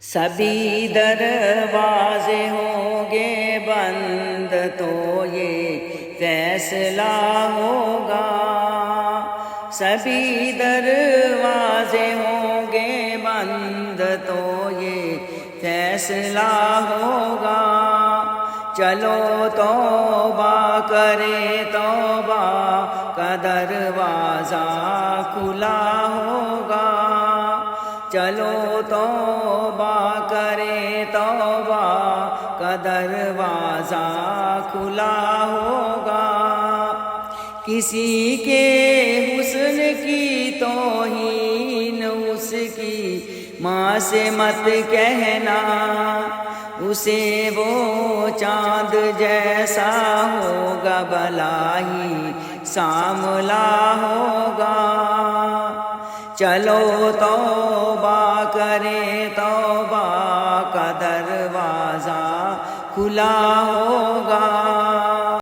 سبھی دروازے ہوں گے بند تو یہ فیصلہ ہوگا، سبھی دروازے ہوں گے بند تو یہ فیصلہ ہوگا۔ چلو توبہ کرے، توبہ کا دروازہ کھلا ہوگا، چلو توبہ کرے، توبہ کا دروازہ کھلا ہوگا۔ کسی کے حسن کی توہین اس کی ماں سے مت کہنا، اسے وہ چاند جیسا ہوگا بھلا ہی ساملا ہوگا۔ چلو توبہ کرے، توبہ کا دروازہ کھلا ہوگا۔